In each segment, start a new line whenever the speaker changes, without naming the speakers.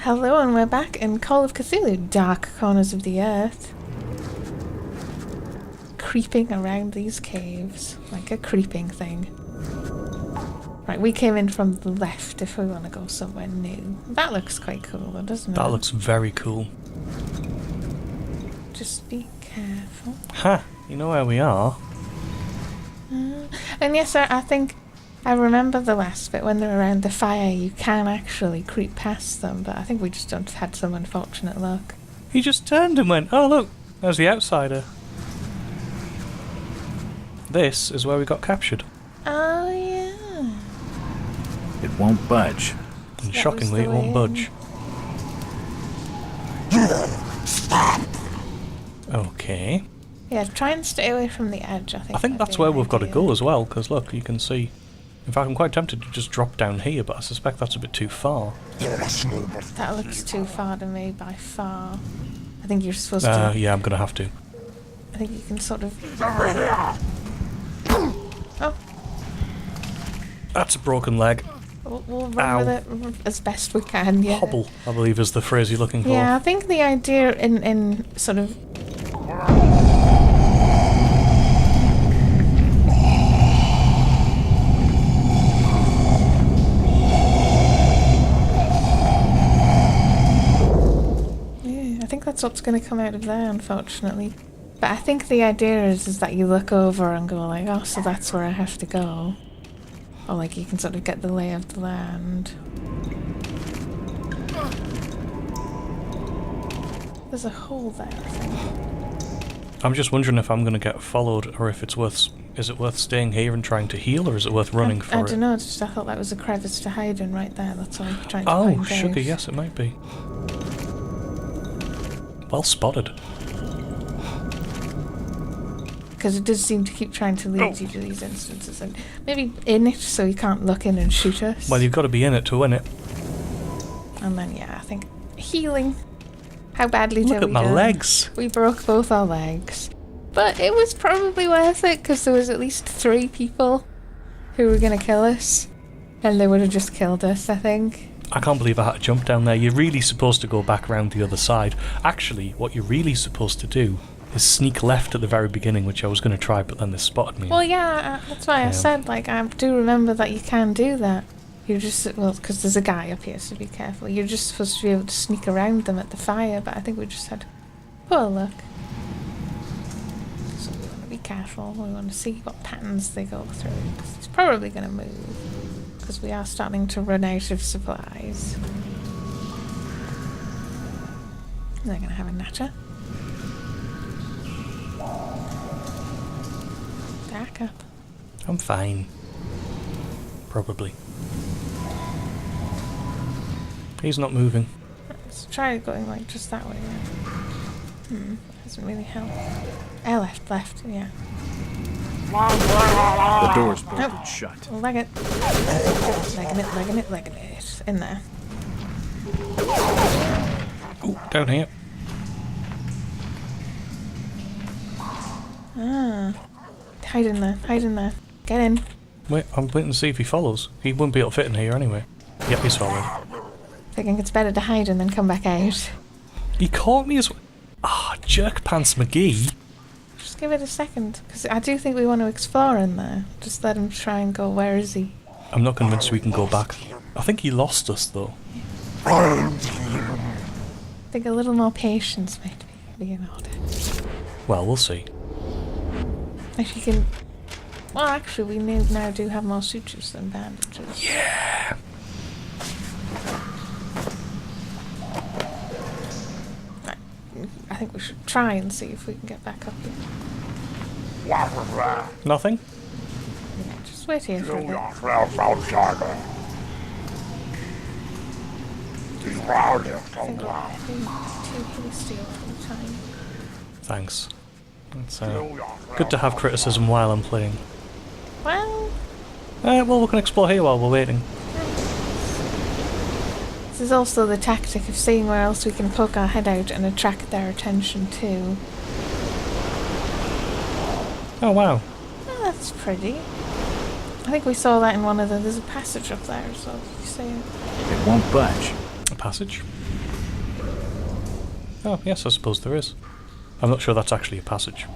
Hello, and we're back in Call of Cthulhu, Dark Corners of the Earth. Creeping around these caves, like a creeping thing. Right, we came in from the left if we want to go somewhere new. That looks quite cool though, doesn't it?
That looks very cool.
Just be careful.
Ha! You know where we are?
And yes, sir, I think I remember the last bit when they're around the fire, you can actually creep past them, but I think we just don't had some unfortunate luck.
He just turned and went, oh look, there's the outsider. This is where we got captured.
Oh yeah.
It won't budge.
And shockingly, it won't budge. Okay.
Yeah, try and stay away from the edge, I think
that's where we've got to go as well, because look, you can see. In fact, I'm quite tempted to just drop down here, but I suspect that's a bit too far.
That looks too far to me, by far. I think you're supposed to...
Yeah, I'm going to have to.
I think you can sort of... Oh.
That's a broken leg.
We'll run with it as best we can, yeah.
Hobble, I believe is the phrase you're looking for.
Yeah, I think the idea in sort of... I think that's what's going to come out of there, unfortunately. But I think the idea is that you look over and go like, oh, so that's where I have to go. Or like you can sort of get the lay of the land. There's a hole there, I think.
I'm just wondering if I'm going to get followed, or if it's worth... Is it worth staying here and trying to heal, or is it worth running for it?
I don't know, I thought that was a crevice to hide in right there, that's all I'm trying to find out.
Oh, sugar, yes it might be. Well spotted.
Because it does seem to keep trying to lead you to these instances, and maybe in it so you can't look in and shoot us.
Well, you've got to be in it to win it.
And then, yeah, I think healing. How badly did we
Look at my legs.
We broke both our legs. But it was probably worth it, because there was at least 3 people who were going to kill us. And they would have just killed us, I think.
I can't believe I had to jump down there. You're really supposed to go back around the other side. Actually, what you're really supposed to do is sneak left at the very beginning, which I was going to try, but then they spotted me.
Well, yeah, that's why I said, like, I do remember that you can do that. You're just, well, because there's a guy up here, so be careful. You're just supposed to be able to sneak around them at the fire, but I think we just had poor luck. So we want to be careful. We want to see what patterns they go through, because it's probably going to move, because we are starting to run out of supplies. They're going to have a natter. Back up.
I'm fine. Probably. He's not moving.
Let's try going like just that way. Yeah. Doesn't really help. Left, yeah.
The door's bolted shut.
Leg it. Legging it. In there.
Oh, down here.
Hide in there. Get in.
Wait, I'm waiting to see if he follows. He wouldn't be able to fit in here anyway. Yep, he's following.
Thinking it's better to hide and then come back out.
He caught me as well. Ah, Jerk Pants McGee.
Just give it a second, because I do think we want to explore in there. Just let him try and go, where is he?
I'm not convinced we can go back. I think he lost us though.
I think a little more patience might be in order.
Well, we'll see.
If you can... Well, actually, we now do have more sutures than bandages.
Yeah.
I think we should try and see if we can get back up here.
Nothing?
Yeah, just wait here for a bit. I think we're being too hasty all the time.
Thanks. It's good to have criticism while I'm playing.
Well,
we can explore here while we're waiting.
this is also the tactic of seeing where else we can poke our head out and attract their attention too.
Oh wow.
Oh, that's pretty. I think we saw that in one of the... There's a passage up there, so you see it.
It won't budge.
passage? Oh, yes, I suppose there is. I'm not sure that's actually a passage.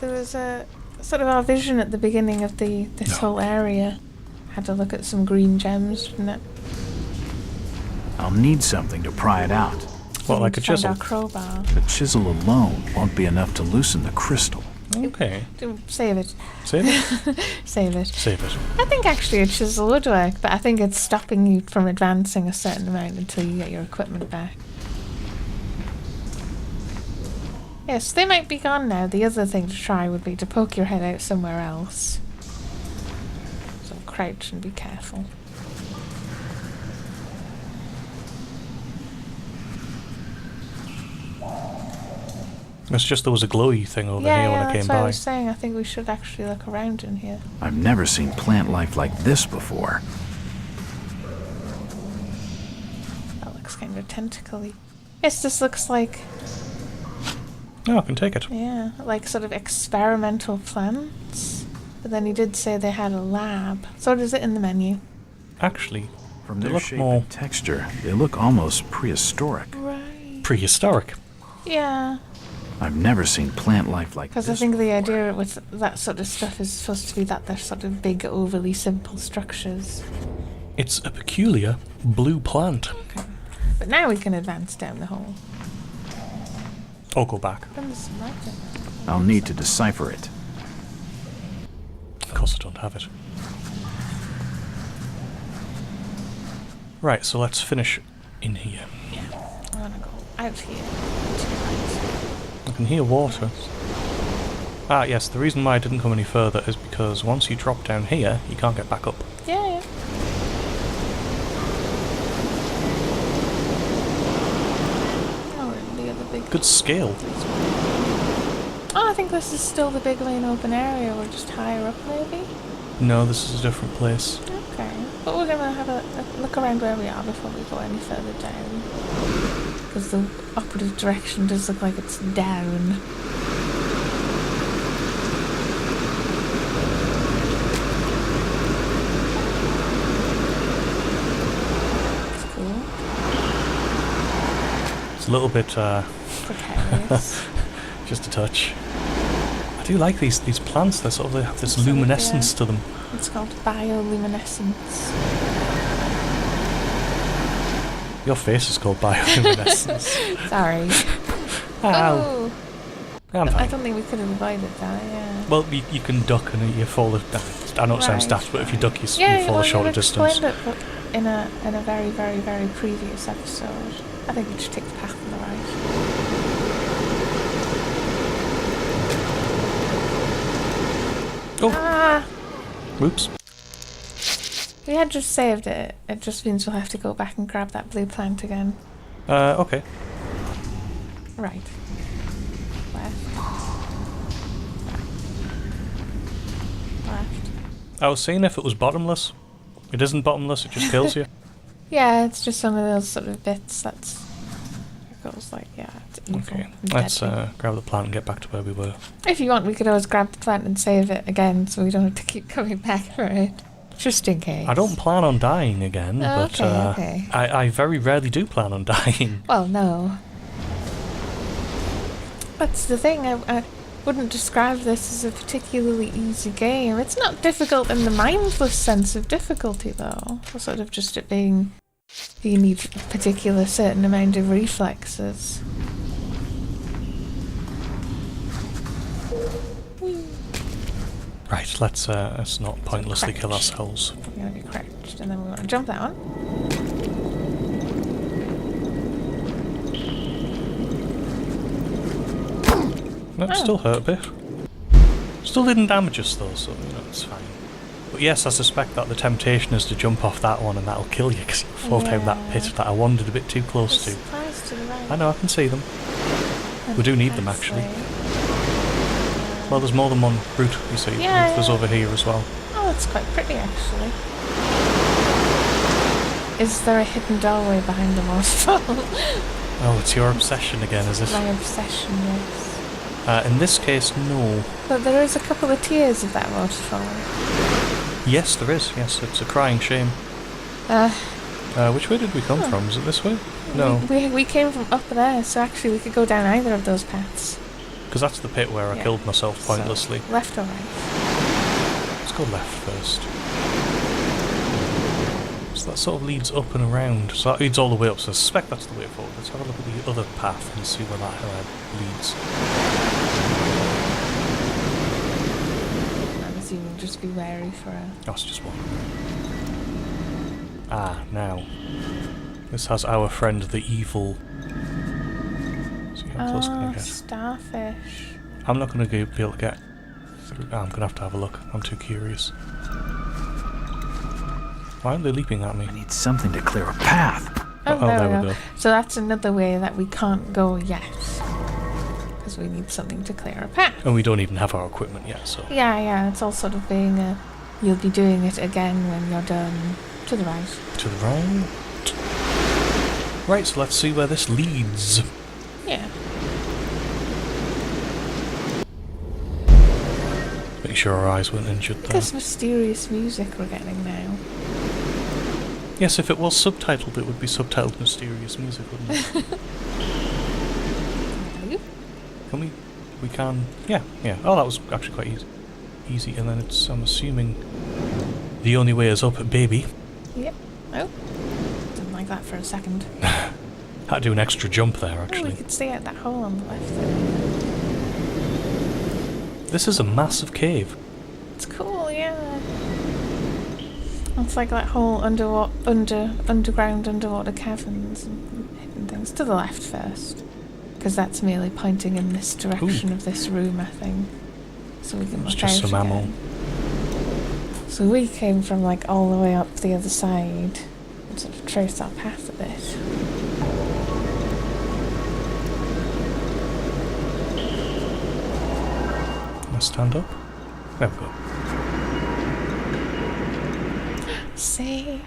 There was a sort of our vision at the beginning of this whole area. Had to look at some green gems, didn't it?
I'll need something to pry it out.
What, like a
Find
chisel?
our crowbar.
The chisel alone won't be enough to loosen the crystal.
Okay.
Save it.
Save it?
Save it.
Save it.
I think actually a chisel would work, but I think it's stopping you from advancing a certain amount until you get your equipment back. Yes, they might be gone now. The other thing to try would be to poke your head out somewhere else. So crouch and be careful.
It's just there was a glowy thing over
Yeah,
here when I
that's
came
what I
by.
was saying. I think we should actually look around in here.
I've never seen plant life like this before.
That looks kind of tentacly. Yes, this looks like,
No, I can take it.
yeah, like sort of experimental plants. But then he did say they had a lab. So what is it in the menu?
Actually,
From
they
their
look
shape
more
and texture, they look almost prehistoric.
Right.
prehistoric.
Yeah,
I've never seen plant life like this
because I think the
before.
idea with that sort of stuff is supposed to be that they're sort of big, overly simple structures.
It's a peculiar blue plant.
But now we can advance down the hole.
Or go back.
Then there's some light in there.
I'll need to decipher it.
Of course I don't have it. Right, so let's finish in here.
Yeah, I want to go out here. To the right.
I can hear water. Ah, yes, the reason why I didn't come any further is because once you drop down here, you can't get back up.
Yeah, yeah. Oh, and the other big...
Good scale.
Oh, I think this is still the big main open area. We're just higher up, maybe?
No, this is a different place.
Okay. But we're going to have a look around where we are before we go any further down. Because the operative direction does look like it's down. That's cool.
It's a little bit,
Precarious.
just a touch. I do like these plants. They sort of have this
Sort of,
luminescence
yeah.
to them.
It's called bioluminescence.
Your face is called bioluminescence.
Sorry.
Ow.
Oh!
I'm
I
fine.
don't think we could have avoided that, yeah.
Well, you can duck and you fall. I know it sounds
Right,
daft, but if you duck, you
Yeah,
fall a
well,
shorter
you
distance.
explained it in a very, very, very previous episode. I think we should take the path on the right.
Oh,
Ah!
whoops.
We had just saved it. It just means we'll have to go back and grab that blue plant again.
Okay.
Right. Left. Left.
I was saying if it was bottomless. It isn't bottomless, it just kills you.
Yeah, it's just one of those sort of bits that's... It goes like, yeah, it's evil.
Okay,
and
let's
deadly.
grab the plant and get back to where we were.
If you want, we could always grab the plant and save it again, so we don't have to keep coming back for it. Just in case.
I don't plan on dying again, but
Okay.
I very rarely do plan on dying.
Well, no. That's the thing. I wouldn't describe this as a particularly easy game. It's not difficult in the mindless sense of difficulty, though. Or sort of just it being... You need a particular certain amount of reflexes.
Right, let's not pointlessly kill
crouch.
ourselves.
We're going to be crouched, and then we want to jump that one.
That
Oh.
still hurt a bit. Still didn't damage us though, so it's fine. But yes, I suspect that the temptation is to jump off that one and that'll kill you because you'll fall down that pit that I wandered a bit too close to.
Supplies to the right.
I know, I can see them. We do need them, actually. Well, there's more than one route, you see.
Yeah,
There's
yeah.
over here as well.
Oh, it's quite pretty, actually. Is there a hidden doorway behind the waterfall?
Oh, it's your obsession again, is it?
My obsession, yes.
In this case, no.
But there is a couple of tiers of that waterfall.
Yes, there is. Yes, it's a crying shame. Which way did we come from? Is it this way? No.
We came from up there, so actually we could go down either of those paths.
Because that's the pit where I killed myself pointlessly.
So, left or right?
Let's go left first. So that sort of leads up and around. So that leads all the way up, so I suspect that's the way forward. Let's have a look at the other path and see where that leads.
I'm assuming just be wary for a...
Oh, it's just one. Ah, now. This has our friend the evil... See how close can I get?
Starfish.
I'm not going to be able to get through. I'm going to have a look. I'm too curious. Why aren't they leaping at me?
I need something to clear a path.
Oh, there we go. So that's another way that we can't go yet. Because we need something to clear a path.
And we don't even have our equipment yet, so...
Yeah, it's all sort of being a... You'll be doing it again when you're done. To the right.
To the right. Right, so let's see where this leads.
Yeah.
Make sure our eyes weren't injured there.
This mysterious music we're getting now.
Yes, if it was subtitled, it would be subtitled mysterious music, wouldn't it? Can we? We can... Yeah. Oh, that was actually quite easy. And then it's, I'm assuming, the only way is up, baby.
Yep. Oh. Didn't like that for a second.
Had to do an extra jump there, actually.
Oh, we could see out that hole on the left there.
This is a massive cave.
It's cool, yeah. It's like that whole underground underwater caverns and hidden things. To the left first. Because that's merely pointing in this direction of this room, I think. So we can look out. It's just some ammo. So we came from like all the way up the other side and sort of traced our path a bit.
Let's stand up. There we go.
Save.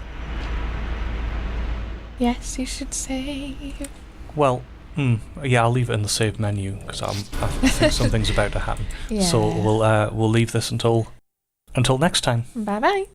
Yes, you should save.
Well, yeah, I'll leave it in the save menu because I think something's about to happen.
Yeah.
So we'll leave this until next time.
Bye bye.